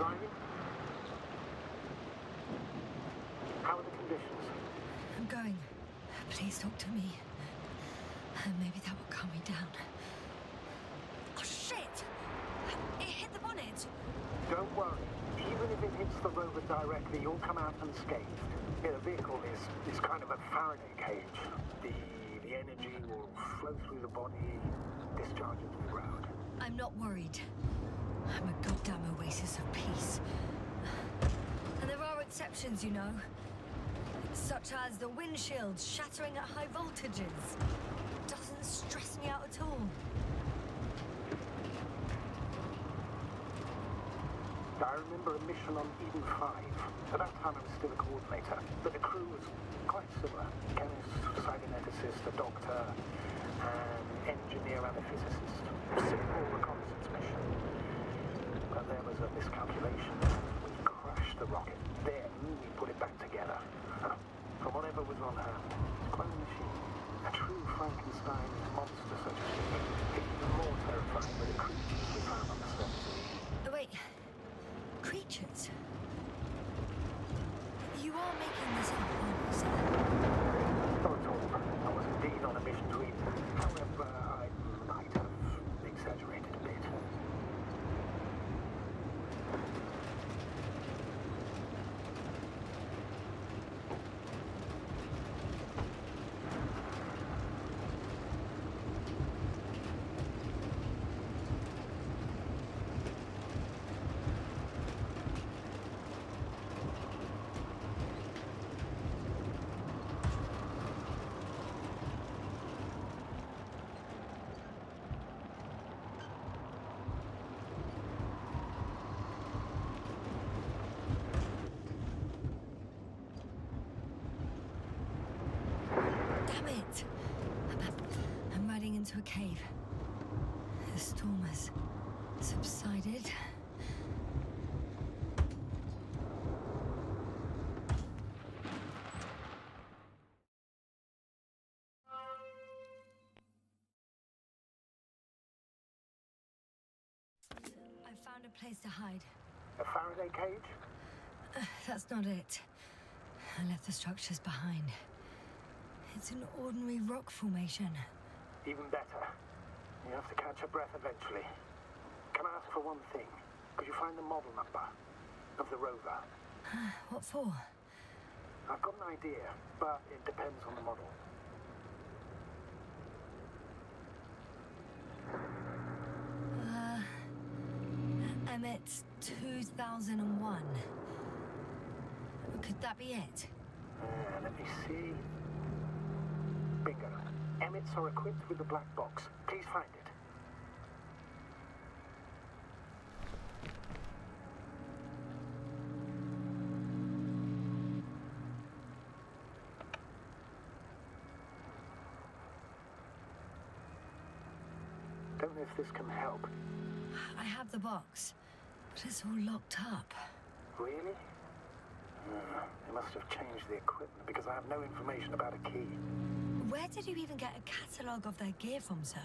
surviving? How are the conditions? I'm going. Please talk to me. Maybe that will calm me down. Oh, shit! It hit the bonnet! Don't worry. Even if it hits the rover directly, you'll come out unscathed. Yeah, the vehicle is kind of a Faraday cage. The energy will flow through the body, discharge into the ground. I'm not worried. I'm a goddamn oasis of peace. And there are exceptions, you know. Such as the windshield shattering at high voltages. Doesn't stress me out at all. I remember a mission on Eden 5. At that time I was still a coordinator, but the crew was quite similar. Chemist, cyberneticist, a doctor, an engineer and a physicist. Simple reconnaissance mission. But there was a miscalculation. We crashed the rocket. Then we put it back together. From whatever was on her clone machine. A true Frankenstein monster, so to speak. Even more terrifying than the creatures we found on the surface. Oh, wait. Creatures? You are making this up, aren't you, sir? Not at all. I was indeed on a mission to Eden. However, I might have exaggerated a bit. Into a cave. The storm has subsided. I found a place to hide. A Faraday cage? That's not it. I left the structures behind. It's an ordinary rock formation. Even better. You have to catch your breath eventually. Can I ask for one thing? Could you find the model number of the rover? What for? I've got an idea, but it depends on the model. Emmet 2001. Could that be it? Let me see. Bingo. Emmets are equipped with the black box. Please find it. Don't know if this can help. I have the box, but it's all locked up. Really? They must have changed the equipment because I have no information about a key. Where did you even get a catalogue of their gear from, sir?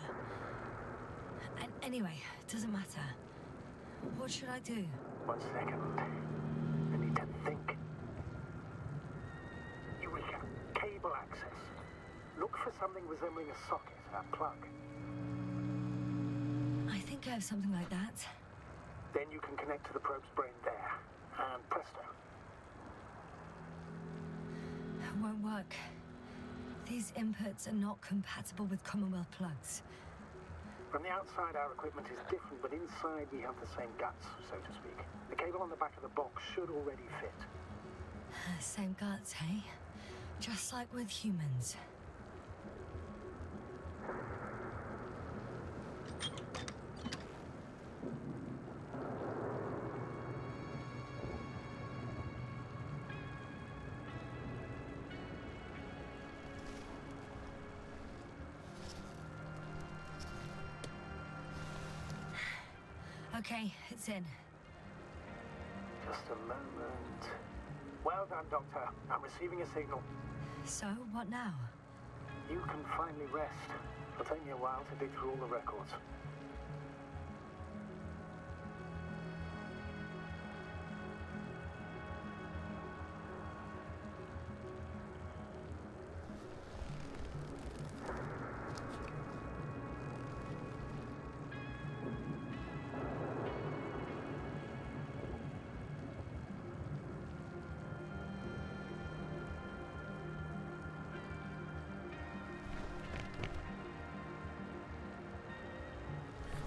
And anyway, it doesn't matter. What should I do? 1 second. I need to think. Eureka. Cable access. Look for something resembling a socket, a plug. I think I have something like that. Then you can connect to the probe's brain there. And presto. It won't work. These inputs are not compatible with Commonwealth plugs. From the outside, our equipment is different, but inside we have the same guts, so to speak. The cable on the back of the box should already fit. Same guts, hey? Just like with humans. Okay, it's in. Just a moment. Well done, Doctor. I'm receiving a signal. So, what now? You can finally rest. It'll take me a while to dig through all the records.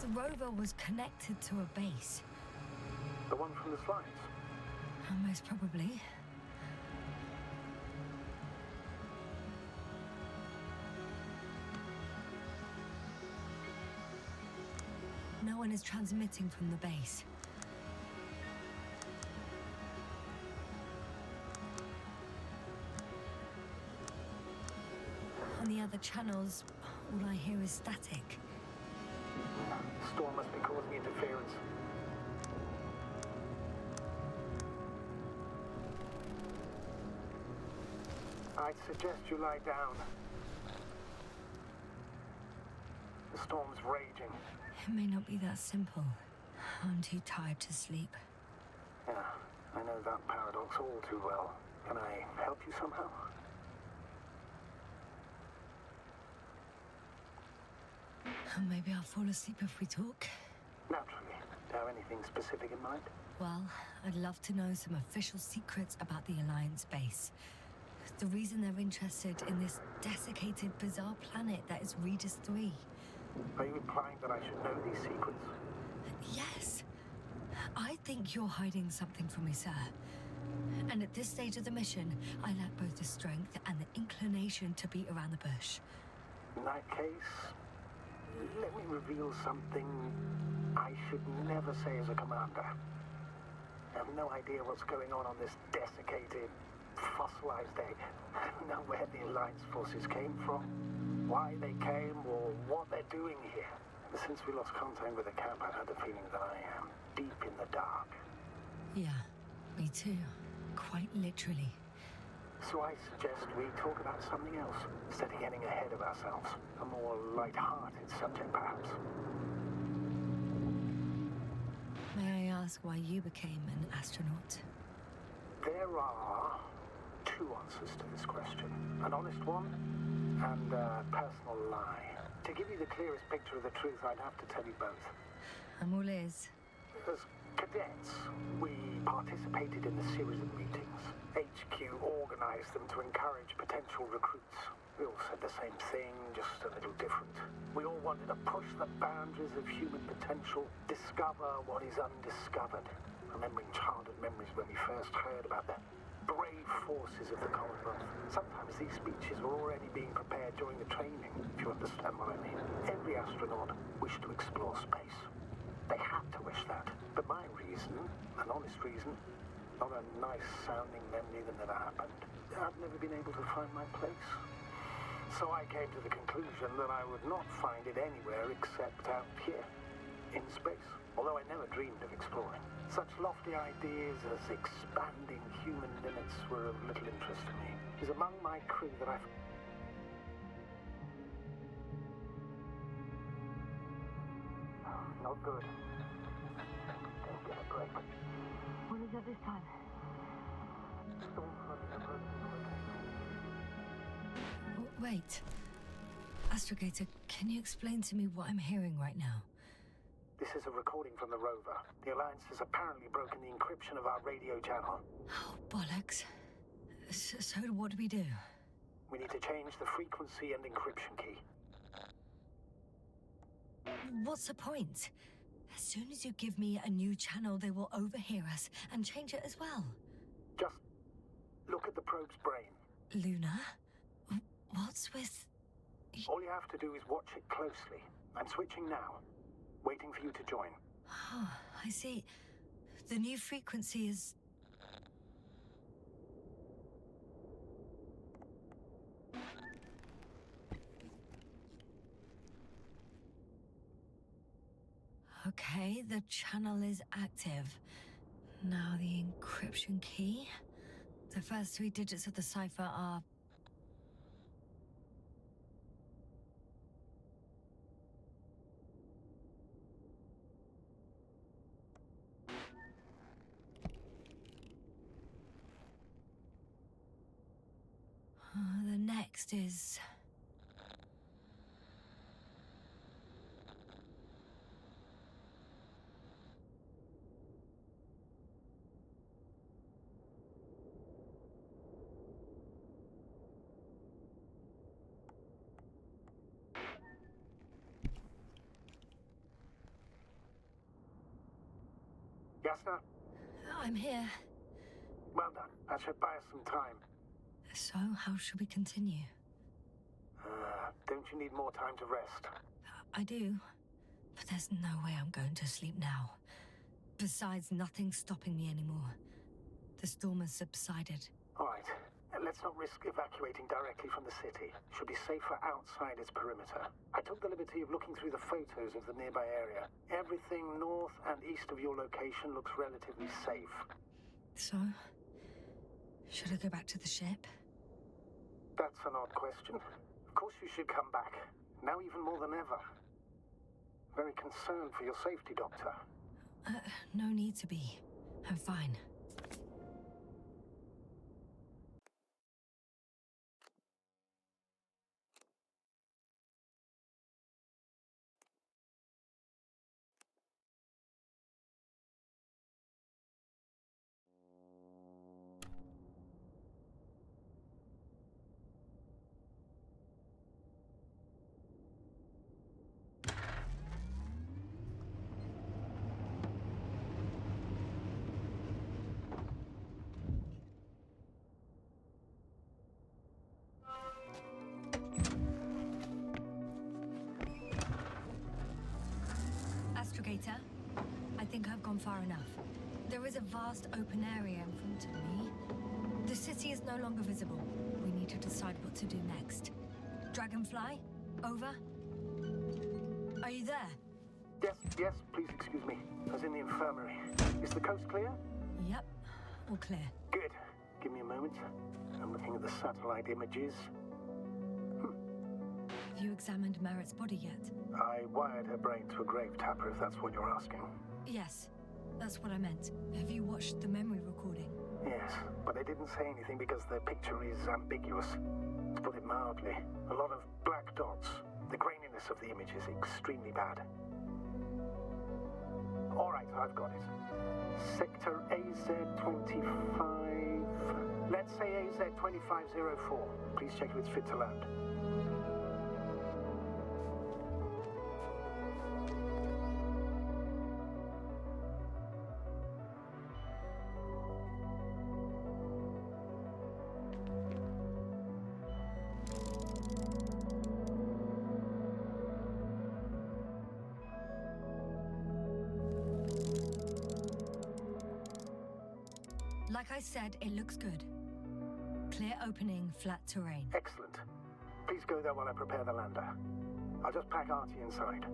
the rover was connected to a base. The one from the slides? Most probably. No one is transmitting from the base. On the other channels, all I hear is static. Storm must be causing interference. I'd suggest you lie down. The storm's raging. It may not be that simple. I'm too tired to sleep. Yeah, I know that paradox all too well. Can I help you somehow? Maybe I'll fall asleep if we talk. Naturally. Do you have anything specific in mind? Well, I'd love to know some official secrets about the Alliance base. The reason they're interested in this desiccated, bizarre planet that is Regis 3. Are you implying that I should know these secrets? Yes. I think you're hiding something from me, sir. And at this stage of the mission, I lack both the strength and the inclination to beat around the bush. In that case, let me reveal something I should never say as a commander. I have no idea what's going on this desiccated, fossilized egg. I don't know where the Alliance forces came from, why they came, or what they're doing here. Since we lost contact with the camp, I've had the feeling that I am deep in the dark. Yeah, me too. Quite literally. So I suggest we talk about something else, instead of getting ahead of ourselves. A more light-hearted subject, perhaps. May I ask why you became an astronaut? There are two answers to this question. An honest one, and a personal lie. To give you the clearest picture of the truth, I'd have to tell you both. I'm all ears. As cadets, we participated in a series of meetings. HQ organized them to encourage potential recruits. We all said the same thing, just a little different. We all wanted to push the boundaries of human potential, discover what is undiscovered. Remembering childhood memories when we first heard about the brave forces of the Commonwealth. Sometimes these speeches were already being prepared during the training, if you understand what I mean. Every astronaut wished to explore space. They had to wish that. But my reason, an honest reason, not a nice-sounding memory that never happened, I've never been able to find my place. So I came to the conclusion that I would not find it anywhere except out here, in space. Although I never dreamed of exploring. Such lofty ideas as expanding human limits were of little interest to me. It was among my crew that I... Not good. Don't get a break. When is it this time? Storm flooding approaching the location. Wait. Astrogator, can you explain to me what I'm hearing right now? This is a recording from the rover. The Alliance has apparently broken the encryption of our radio channel. Oh, bollocks. So what do we do? We need to change the frequency and encryption key. What's the point? As soon as you give me a new channel, they will overhear us and change it as well. Just look at the probe's brain. Luna? What's with... All you have to do is watch it closely. I'm switching now. Waiting for you to join. Oh, I see. The new frequency is... Okay, the channel is active. Now the encryption key. The first 3 digits of the cipher are... The next is... Yasna? I'm here. Well done. That should buy us some time. So, how should we continue? Don't you need more time to rest? I do. But there's no way I'm going to sleep now. Besides, nothing's stopping me anymore. The storm has subsided. All right. Let's not risk evacuating directly from the city. Should be safer outside its perimeter. I took the liberty of looking through the photos of the nearby area. Everything north and east of your location looks relatively safe. So? Should I go back to the ship? That's an odd question. Of course you should come back. Now even more than ever. Very concerned for your safety, Doctor. No need to be. I'm fine. Astrogator, I think I've gone far enough. There is a vast open area in front of me. The city is no longer visible. We need to decide what to do next. Dragonfly, over. Are you there? Yes, please excuse me. I was in the infirmary. Is the coast clear? Yep, all clear. Good. Give me a moment. I'm looking at the satellite images. Have you examined Merritt's body yet? I wired her brain to a grave tapper, if that's what you're asking. Yes, that's what I meant. Have you watched the memory recording? Yes, but they didn't say anything because the picture is ambiguous. To put it mildly, a lot of black dots. The graininess of the image is extremely bad. All right, I've got it. Sector AZ-25... Let's say AZ-2504. Please check if it's fit to land. Like I said, it looks good. Clear opening, flat terrain. Excellent. Please go there while I prepare the lander. I'll just pack Artie inside.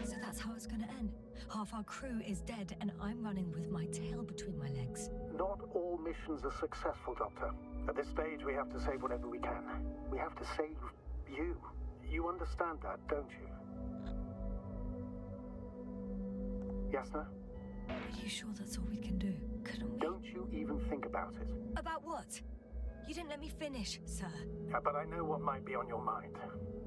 So that's how it's gonna end. Half our crew is dead, and I'm running with my tail between my legs. Not all missions are successful, Doctor. At this stage, we have to save whatever we can. We have to save you. You understand that, don't you? Yasna? Are you sure that's all we can do? Couldn't we? Don't you even think about it. About what? You didn't let me finish, sir. But I know what might be on your mind.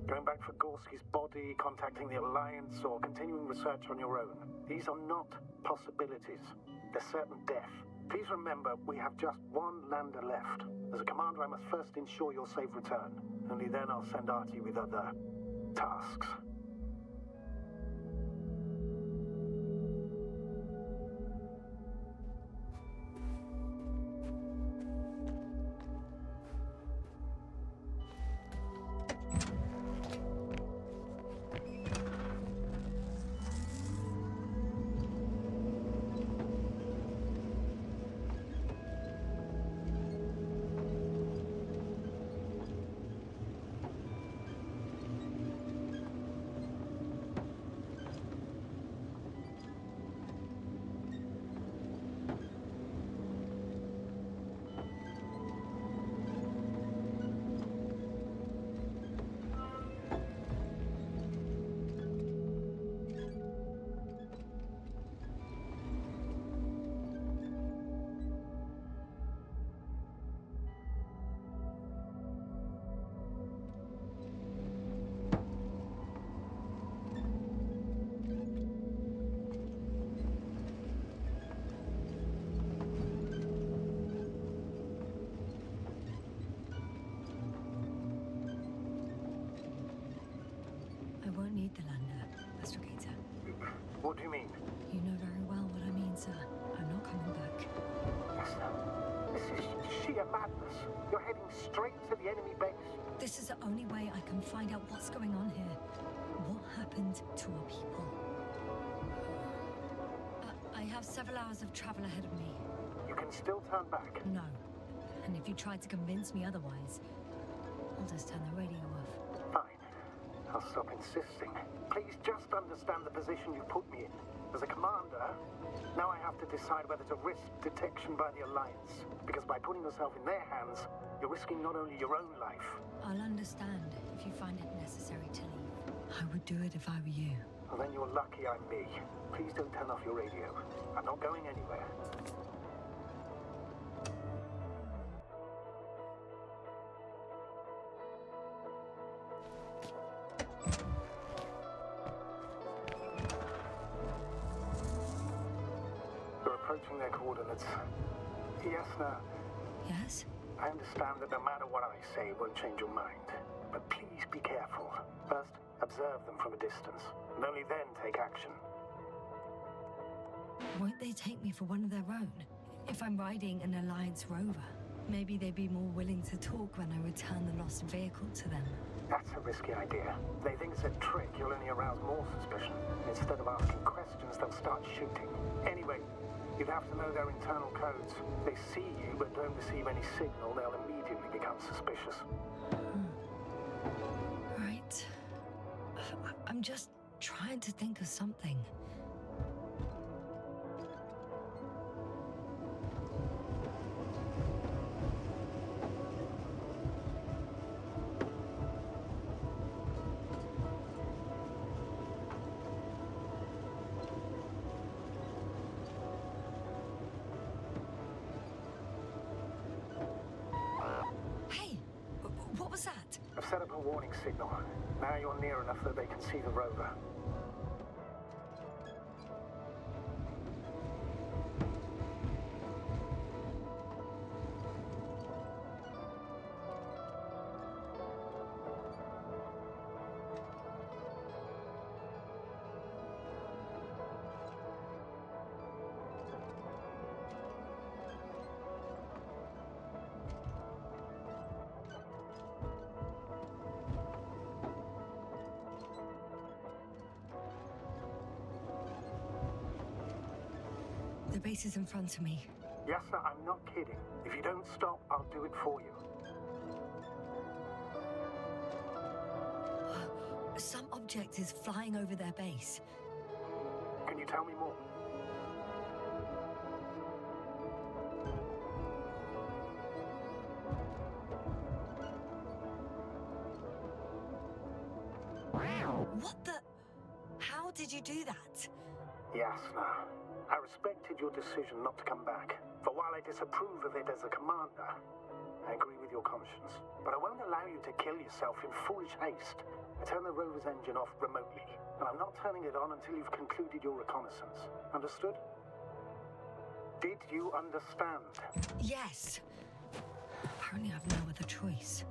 Going back for Gorski's body, contacting the Alliance, or continuing research on your own. These are not possibilities. They're certain death. Please remember, we have just one lander left. As a commander, I must first ensure your safe return. Only then I'll send Artie with other tasks. avoid the lander, Astrogator. What do you mean? You know very well what I mean, sir. I'm not coming back. Yes, sir. This is sheer madness. You're heading straight to the enemy base. This is the only way I can find out what's going on here. What happened to our people? I have several hours of travel ahead of me. You can still turn back. No. And if you try to convince me otherwise, I'll just turn the radio off. Fine. I'll stop insisting. Please just understand the position you put me in. As a commander, now I have to decide whether to risk detection by the Alliance. Because by putting yourself in their hands, you're risking not only your own life. I'll understand if you find it necessary to leave. I would do it if I were you. Well, then you're lucky I'm me. Please don't turn off your radio. I'm not going anywhere. We're approaching their coordinates. Yes, no. Yes? I understand that no matter what I say, it won't change your mind. But please be careful. First, observe them from a distance, and only then take action. Won't they take me for one of their own? If I'm riding an Alliance rover, maybe they'd be more willing to talk when I return the lost vehicle to them. That's a risky idea. They think it's a trick, you'll only arouse more suspicion. Instead of asking questions, they'll start shooting. Anyway, you'd have to know their internal codes. They see you but don't receive any signal, they'll immediately become suspicious. Right. I'm just trying to think of something. What was that? I've set up a warning signal. Now you're near enough that they can see the rover. The base is in front of me. Yes, sir, I'm not kidding. If you don't stop, I'll do it for you. Some object is flying over their base. Can you tell me more? What the? How did you do that? Yasna, I respected your decision not to come back. For while I disapprove of it as a commander, I agree with your conscience. But I won't allow you to kill yourself in foolish haste. I turn the rover's engine off remotely, and I'm not turning it on until you've concluded your reconnaissance. Understood? Did you understand? Yes. Apparently I've no other choice.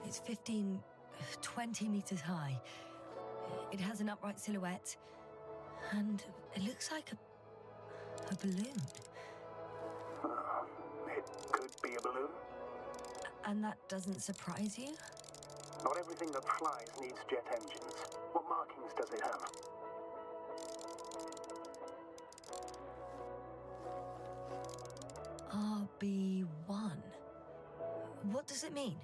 It's 20 meters high. It has an upright silhouette, and it looks like a balloon. It could be a balloon. And that doesn't surprise you? Not everything that flies needs jet engines. What markings does it have? RB1. What does it mean?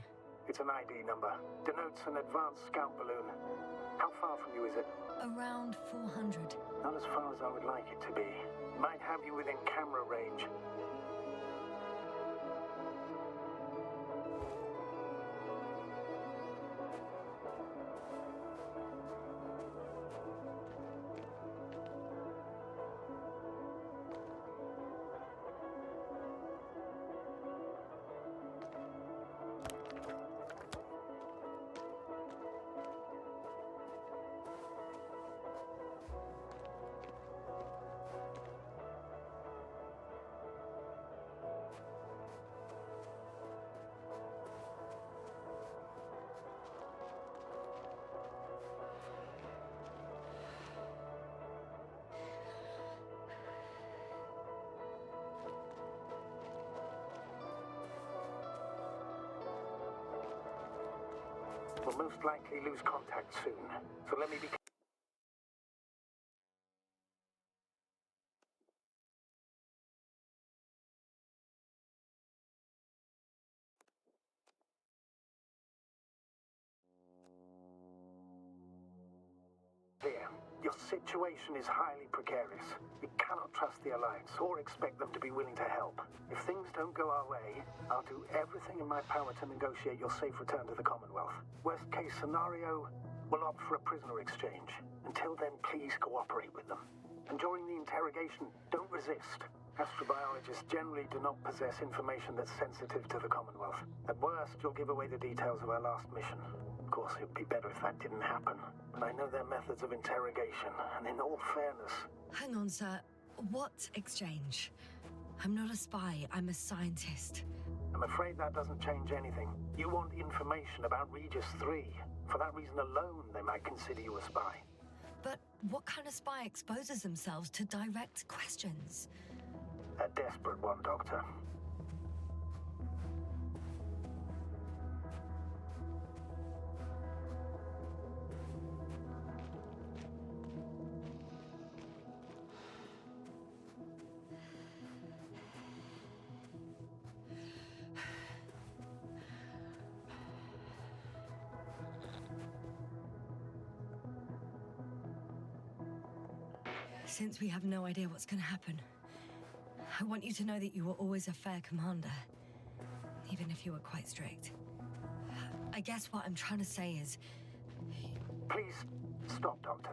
It's an ID number. Denotes an advanced scout balloon. How far from you is it? Around 400. Not as far as I would like it to be. Might have you within camera range. will most likely lose contact soon. So let me be clear. Your situation is highly precarious. We cannot trust the Alliance or expect them to be willing to help. If things don't go our way, I'll do everything in my power to negotiate your safe return to the Commonwealth. Worst case scenario, we'll opt for a prisoner exchange. Until then, please cooperate with them. And during the interrogation, don't resist. Astrobiologists generally do not possess information that's sensitive to the Commonwealth. At worst, you'll give away the details of our last mission. Of course, it would be better if that didn't happen. But I know their methods of interrogation, and in all fairness... Hang on, sir. What exchange? I'm not a spy, I'm a scientist. I'm afraid that doesn't change anything. You want information about Regis 3. For that reason alone, they might consider you a spy. But what kind of spy exposes themselves to direct questions? A desperate one, Doctor. Since we have no idea what's going to happen, I want you to know that you were always a fair commander, even if you were quite strict. I guess what I'm trying to say is... Please, stop, Doctor.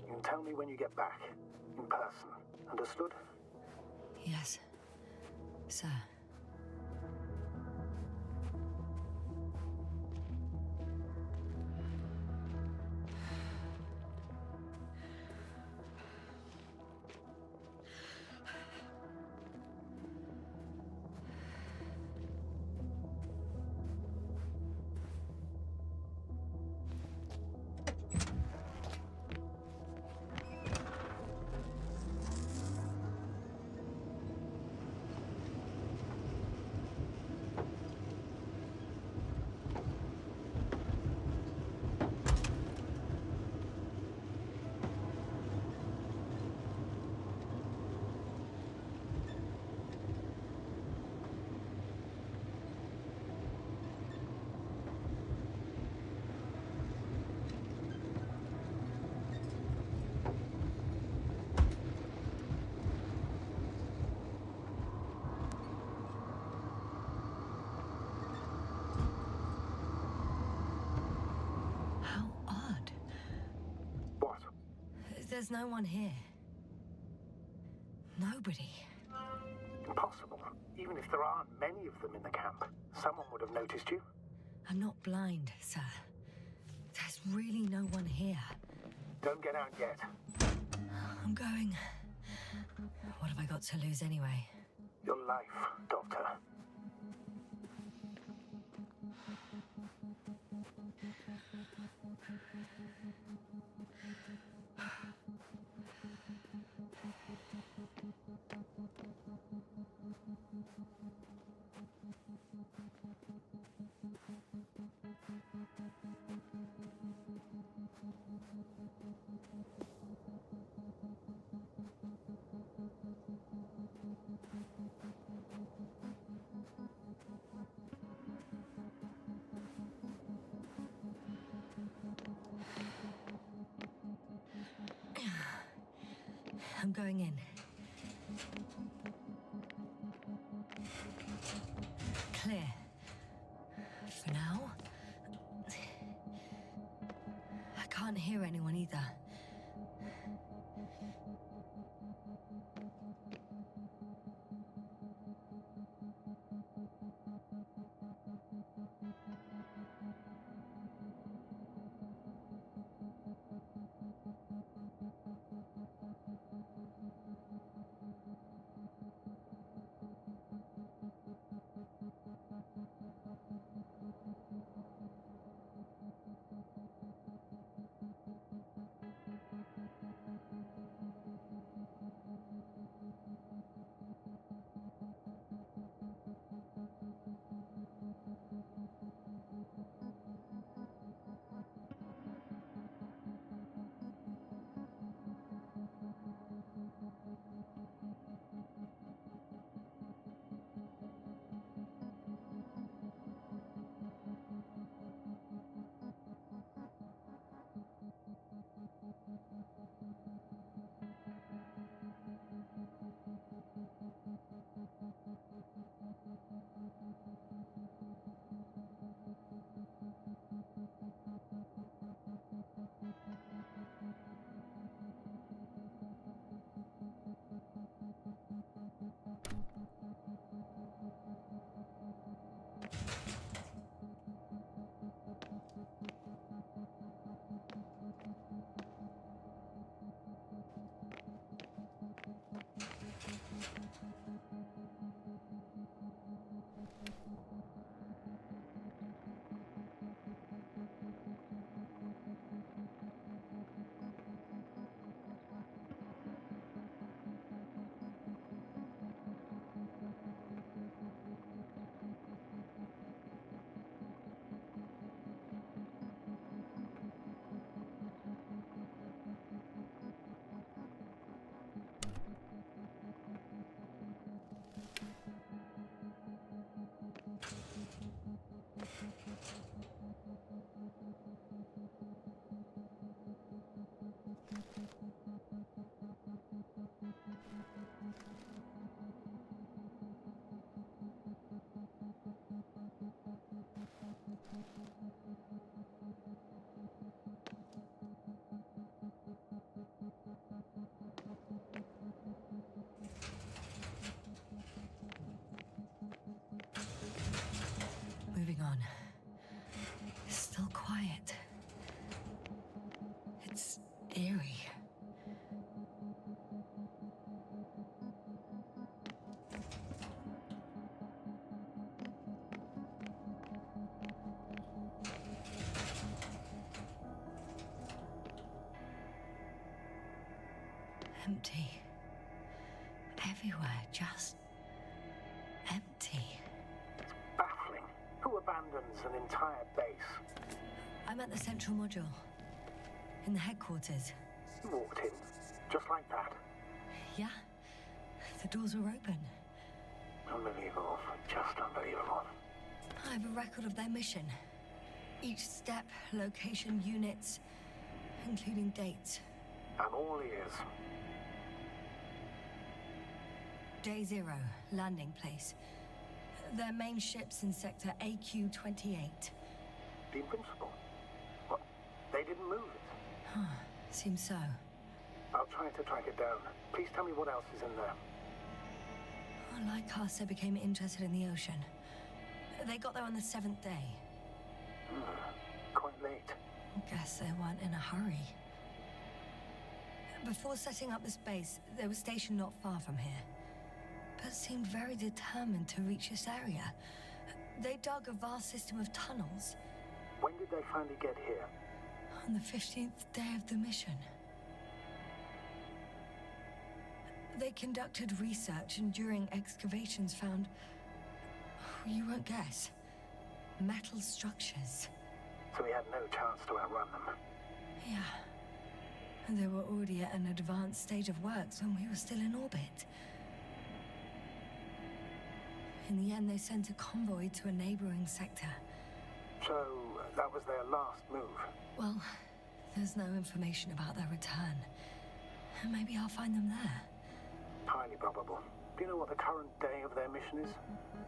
You can tell me when you get back. In person. Understood? Yes, sir. There's no one here. Nobody. Impossible. Even if there aren't many of them in the camp, someone would have noticed you. I'm not blind, sir. There's really no one here. Don't get out yet. I'm going. What have I got to lose anyway? Your life, Doctor. I'm going in. Clear. For now. I can't hear anyone either. Moving on. It's still quiet. It's eerie. Empty. Everywhere, just empty. It's baffling. Who abandons an entire base? I'm at the central module. In the headquarters. You walked in, just like that. Yeah. The doors were open. Unbelievable. Just unbelievable. I have a record of their mission. Each step, location, units, including dates. I'm all ears. Day 0, landing place. Their main ship's in sector AQ-28. The Invincible? What? They didn't move it? Seems so. I'll try to track it down. Please tell me what else is in there. Like us, they became interested in the ocean. They got there on the 7th day. Quite late. Guess they weren't in a hurry. Before setting up this base, they were stationed not far from here, but seemed very determined to reach this area. They dug a vast system of tunnels. When did they finally get here? On the 15th day of the mission. They conducted research and during excavations found, you won't guess, metal structures. So we had no chance to outrun them. Yeah. And they were already at an advanced stage of works when we were still in orbit. In the end, they sent a convoy to a neighboring sector. So that was their last move? Well, there's no information about their return. Maybe I'll find them there. Highly probable. Do you know what the current day of their mission is?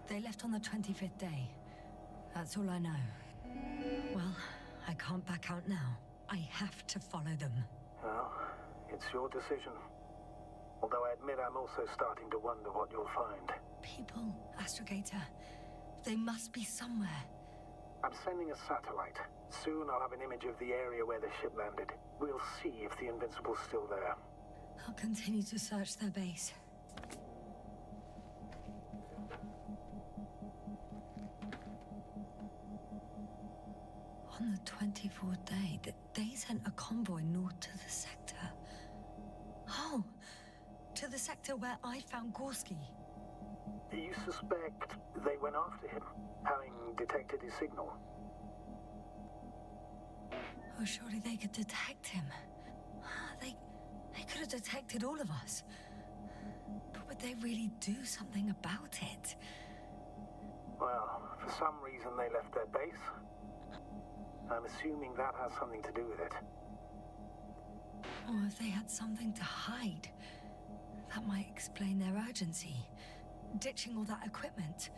They left on the 25th day. That's all I know. Well, I can't back out now. I have to follow them. Well, it's your decision. Although I admit I'm also starting to wonder what you'll find. People, Astrogator. They must be somewhere. I'm sending a satellite. Soon I'll have an image of the area where the ship landed. We'll see if the Invincible's still there. I'll continue to search their base. On the 24th day, they sent a convoy north to the sector. Oh, to the sector where I found Gorski. You suspect they went after him, having detected his signal? Oh, surely they could detect him. They could have detected all of us. But would they really do something about it? Well, for some reason they left their base. I'm assuming that has something to do with it. Or if they had something to hide, that might explain their urgency. Ditching all that equipment.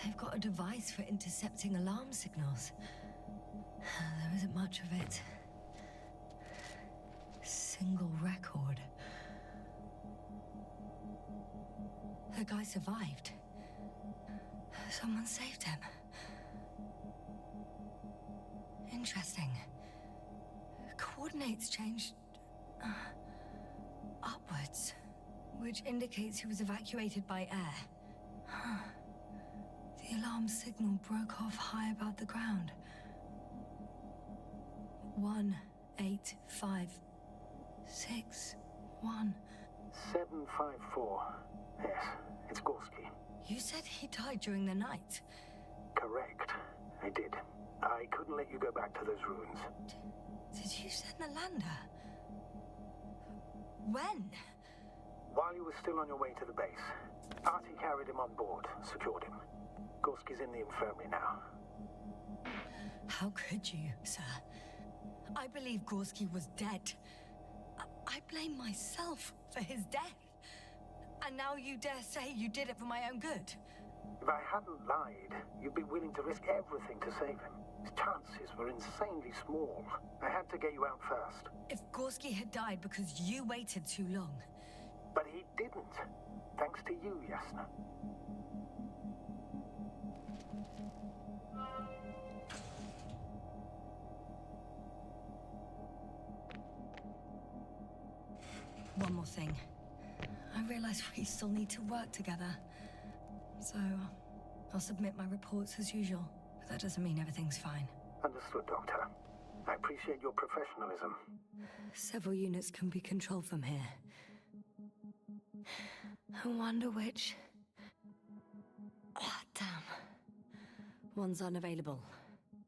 They've got a device for intercepting alarm signals. There isn't much of it. Single record. The guy survived. Someone saved him. Interesting. Coordinates changed upwards, which indicates he was evacuated by air. The alarm signal broke off high above the ground. 18561. 754. Yes, it's Gorski. You said he died during the night. Correct. I did. I couldn't let you go back to those ruins. Did you send the lander? When? While you were still on your way to the base, Artie carried him on board, secured him. Gorski's in the infirmary now. How could you, sir? I believe Gorski was dead. I blame myself for his death. And now you dare say you did it for my own good? If I hadn't lied, you'd be willing to risk everything to save him. His chances were insanely small. I had to get you out first. If Gorski had died because you waited too long... But he didn't. Thanks to you, Yasna. One more thing. I realize we still need to work together. So, I'll submit my reports as usual. But that doesn't mean everything's fine. Understood, Doctor. I appreciate your professionalism. Several units can be controlled from here. I wonder which... Ah, damn. One's unavailable.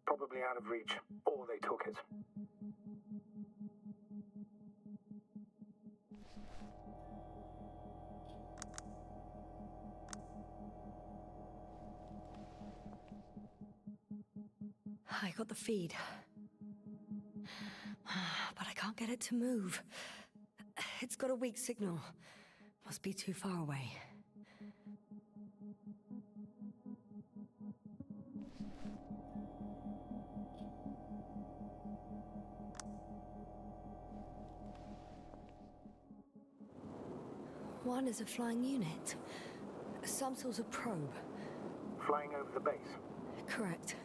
Probably out of reach, or they took it. I got the feed. But I can't get it to move. It's got a weak signal. Must be too far away. One is a flying unit. Some sort of probe. Flying over the base. Correct.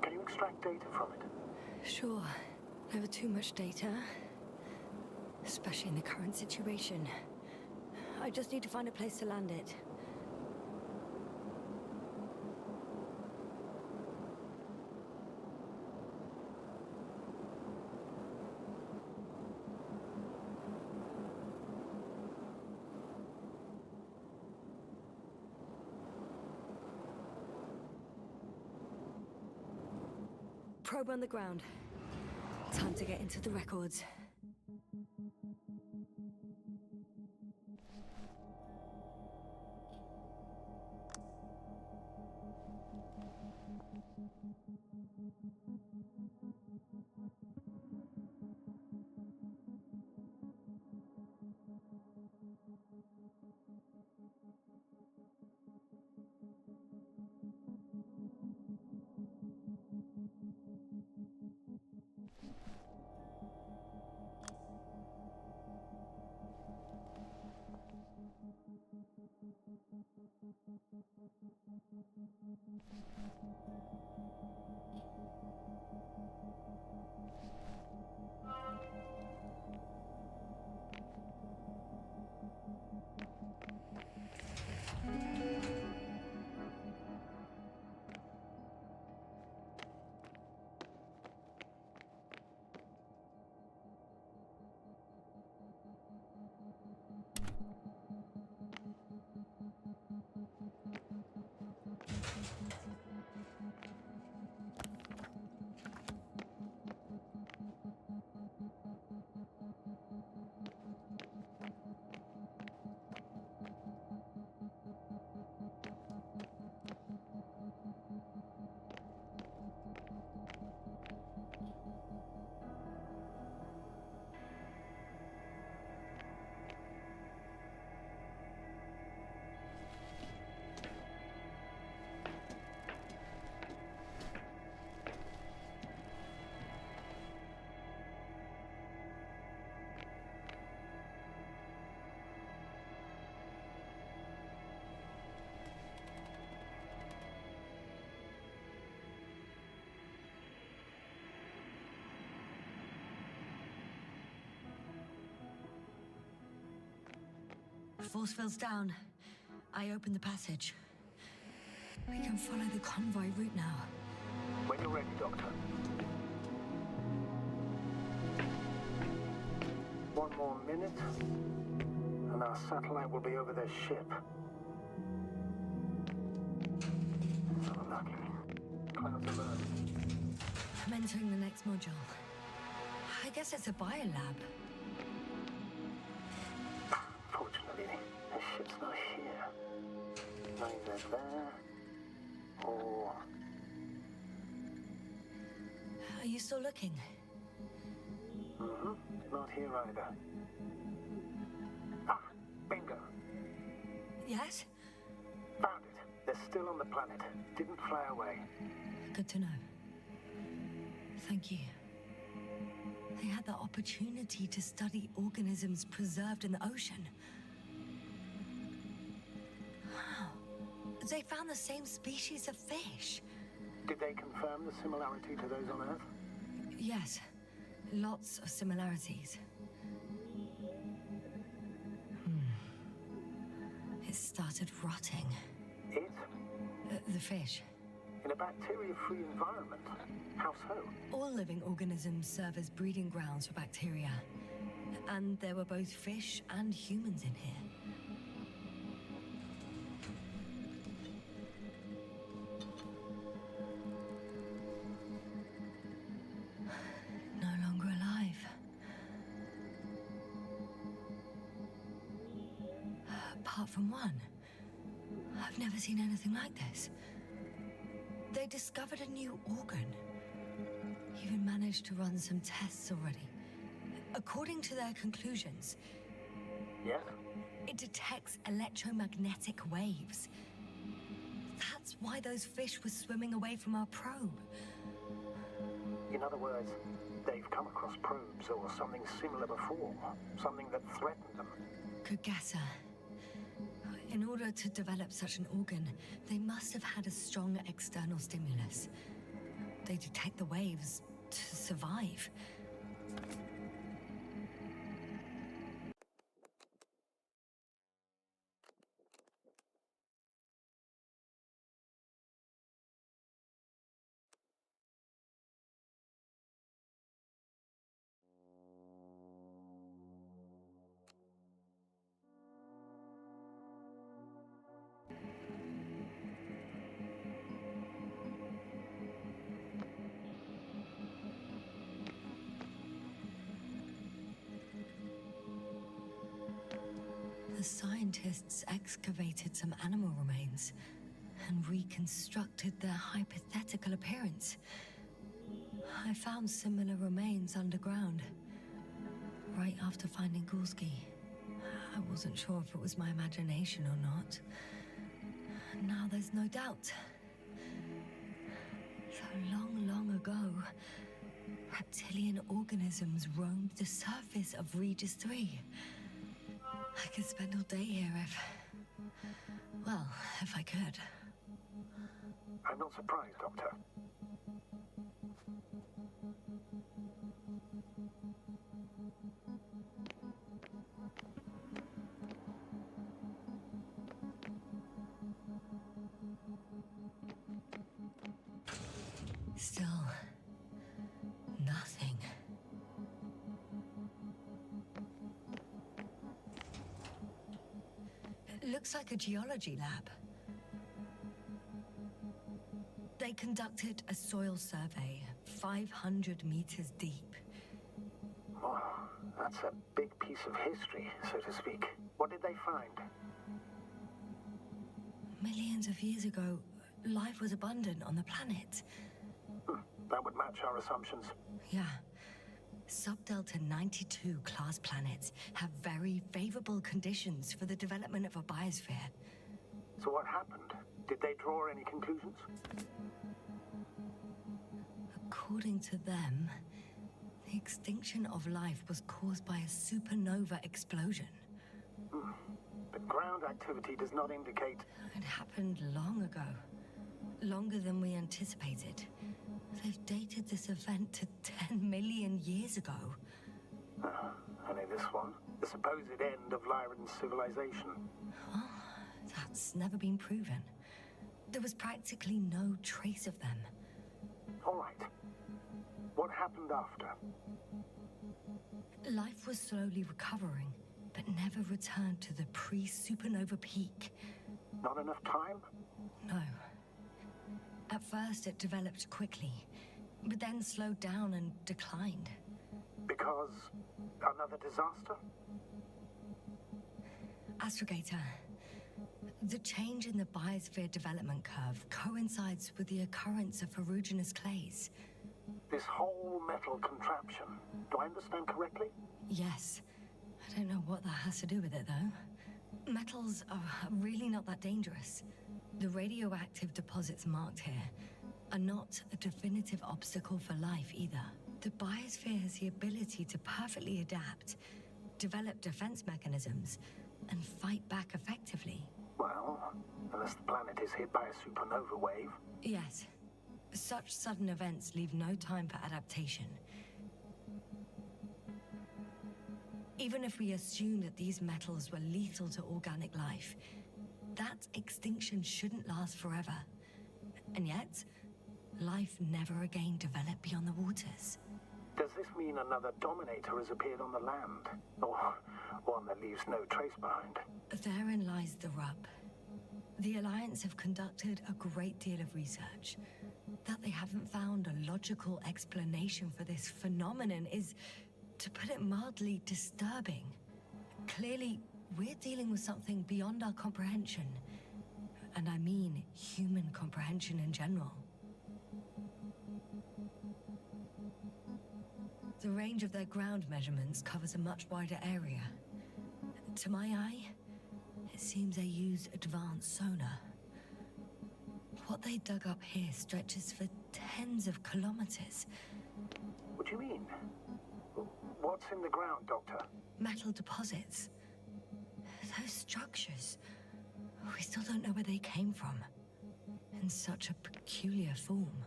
Can you extract data from it? Sure. Never too much data. Especially in the current situation. I just need to find a place to land it. Probe on the ground. Time to get into the records. Force field's down. I open the passage. We can follow the convoy route now. When you're ready, Doctor. One more minute, and our satellite will be over their ship. So lucky. Clouds alert. I'm entering the next module. I guess it's a biolab. Fortunately, the ship's not here. Neither there or... Are you still looking? Not here either. Ah, bingo. Yes? Found it. They're still on the planet. Didn't fly away. Good to know. Thank you. They had the opportunity to study organisms preserved in the ocean. Wow. They found the same species of fish. Did they confirm the similarity to those on Earth? Yes. Lots of similarities. It started rotting. It? The fish. In a bacteria-free environment? How so? All living organisms serve as breeding grounds for bacteria. And there were both fish and humans in here. No longer alive. Apart from one. I've never seen anything like this. They discovered a new organ. Even managed to run some tests already. According to their conclusions, Yes? it detects electromagnetic waves. That's why those fish were swimming away from our probe. In other words, they've come across probes or something similar before. Something that threatened them. Good guesser. In order to develop such an organ, they must have had a strong external stimulus. They detect the waves to survive. The scientists excavated some animal remains and reconstructed their hypothetical appearance. I found similar remains underground, right after finding Gulski. I wasn't sure if it was my imagination or not. Now there's no doubt. So long ago, reptilian organisms roamed the surface of Regis 3. I could spend all day here if I could. I'm not surprised, Doctor. Still, nothing. It looks like a geology lab. They conducted a soil survey 500 meters deep. Wow, that's a big piece of history, so to speak. What did they find? Millions of years ago, life was abundant on the planet. That would match our assumptions. Yeah. Subdelta 92 class planets have very favorable conditions for the development of a biosphere. So what happened? Did they draw any conclusions? According to them, the extinction of life was caused by a supernova explosion. But ground activity does not indicate... It happened long ago. Longer than we anticipated. They've dated this event to 10 million years ago. Only this one. The supposed end of Lyran's civilization. Well, that's never been proven. There was practically no trace of them. All right. What happened after? Life was slowly recovering, but never returned to the pre-supernova peak. Not enough time? No. At first, it developed quickly. but then slowed down and declined. Because another disaster? Astrogator, the change in the biosphere development curve coincides with the occurrence of ferruginous clays. This whole metal contraption, do I understand correctly? Yes. I don't know what that has to do with it, though. Metals are really not that dangerous. The radioactive deposits marked here are not a definitive obstacle for life either. The biosphere has the ability to perfectly adapt, develop defense mechanisms, and fight back effectively. Well, unless the planet is hit by a supernova wave. Yes. Such sudden events leave no time for adaptation. Even if we assume that these metals were lethal to organic life, that extinction shouldn't last forever. And yet, life never again developed beyond the waters. Does this mean another Dominator has appeared on the land? Or one that leaves no trace behind? Therein lies the rub. The Alliance have conducted a great deal of research. That they haven't found a logical explanation for this phenomenon is, to put it mildly, disturbing. Clearly, we're dealing with something beyond our comprehension. And I mean human comprehension in general. The range of their ground measurements covers a much wider area. To my eye, it seems they use advanced sonar. What they dug up here stretches for tens of kilometers. What do you mean? What's in the ground, Doctor? Metal deposits. Those structures. We still don't know where they came from. In such a peculiar form.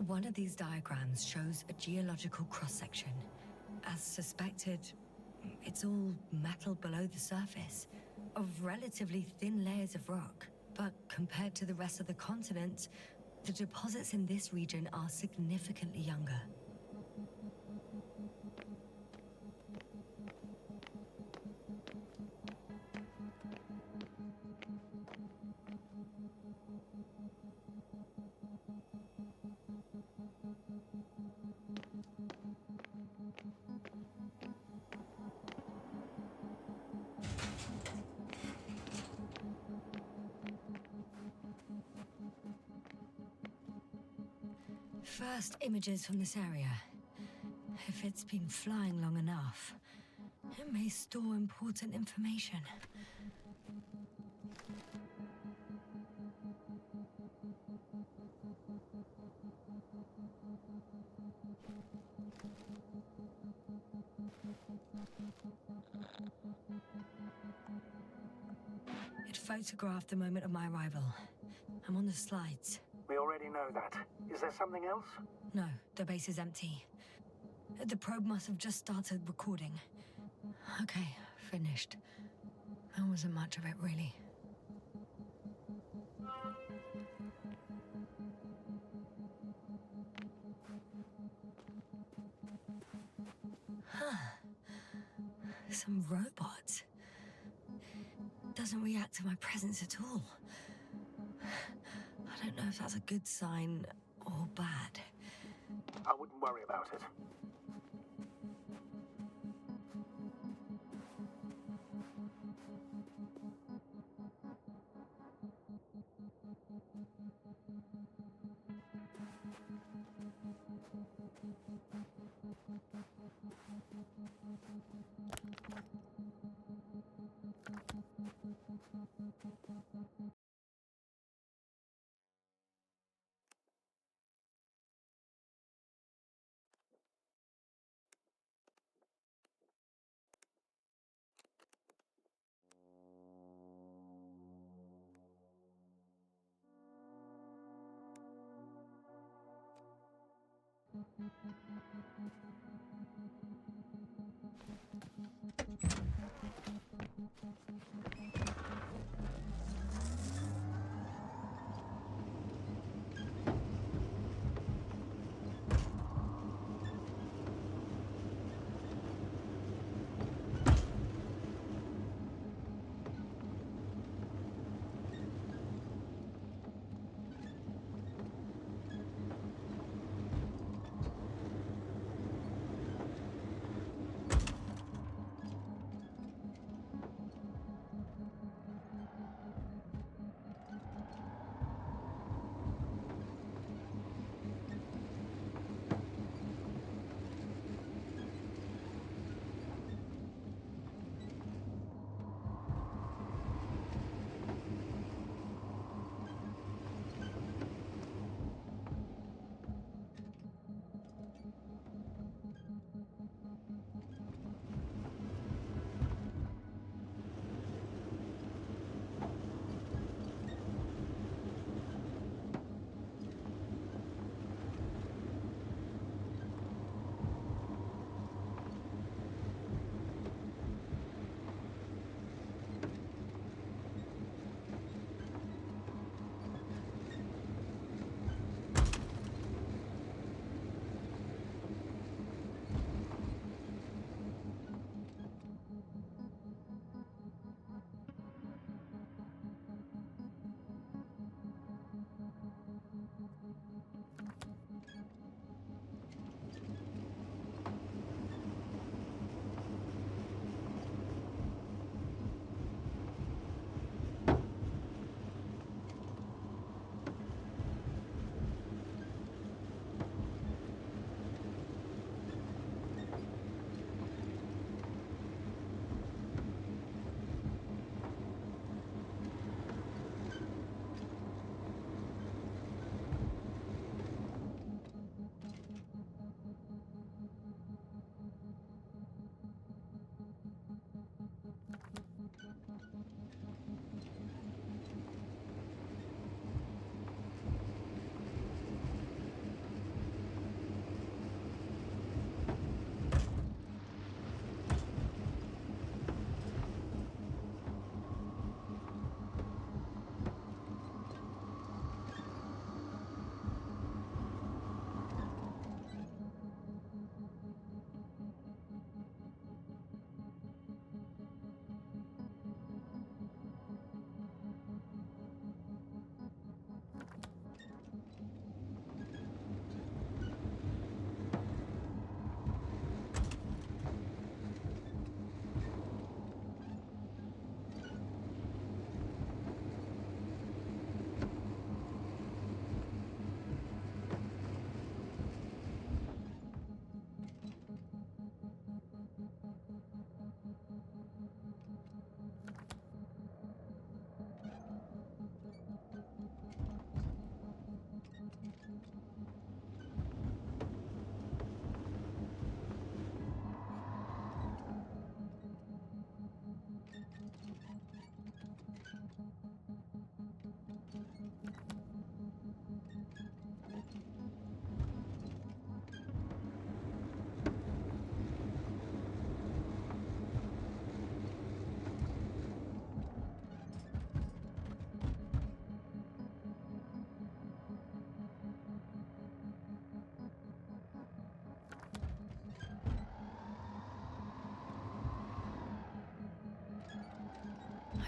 One of these diagrams shows a geological cross-section. As suspected, it's all metal below the surface, of relatively thin layers of rock. But compared to the rest of the continent, the deposits in this region are significantly younger. First images from this area. If it's been flying long enough, it may store important information. It photographed the moment of my arrival. I'm on the slides. We already know that. Is there something else? No, the base is empty. The probe must have just started recording. Okay, finished. There wasn't much of it, really. Huh. Some robot. Doesn't react to my presence at all. I don't know if that's a good sign or bad. I wouldn't worry about it.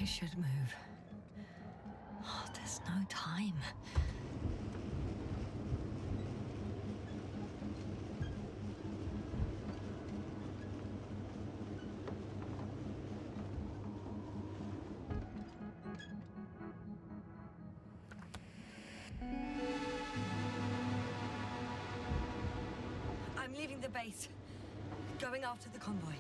I should move. Oh, there's no time. I'm leaving the base. Going after the convoy.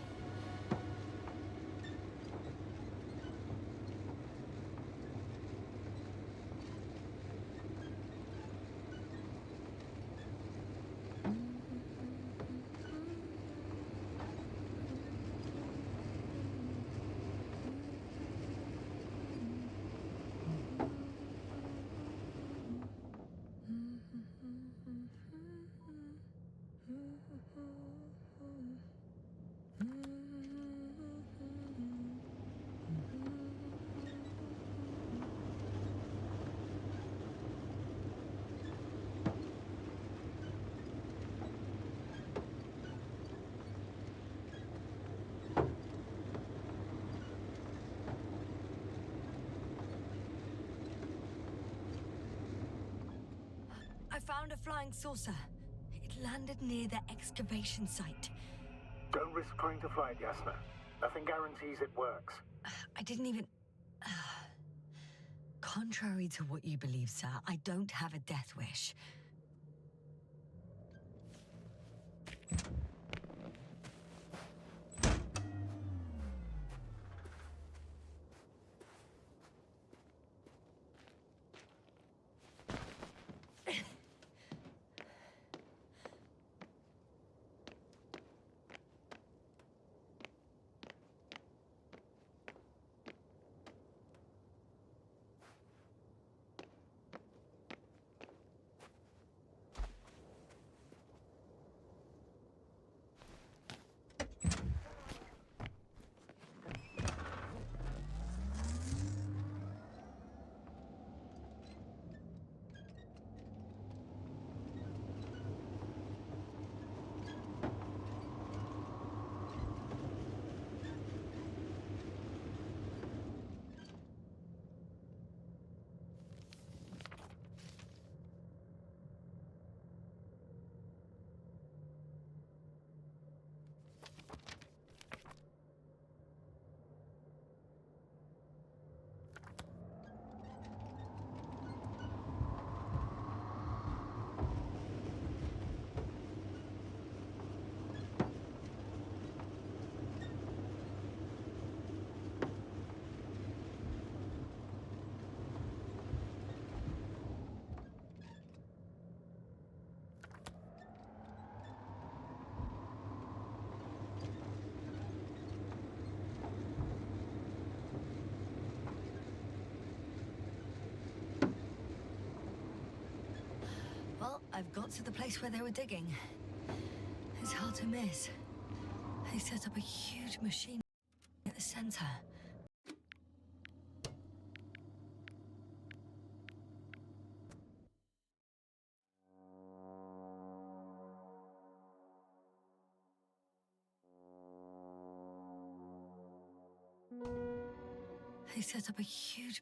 I found a flying saucer. It landed near the excavation site. Don't risk trying to fly it, Yasna. Nothing guarantees it works. I didn't even... Contrary to what you believe, sir, I don't have a death wish. Well, I've got to the place where they were digging. It's hard to miss. They set up a huge machine at the center. They set up a huge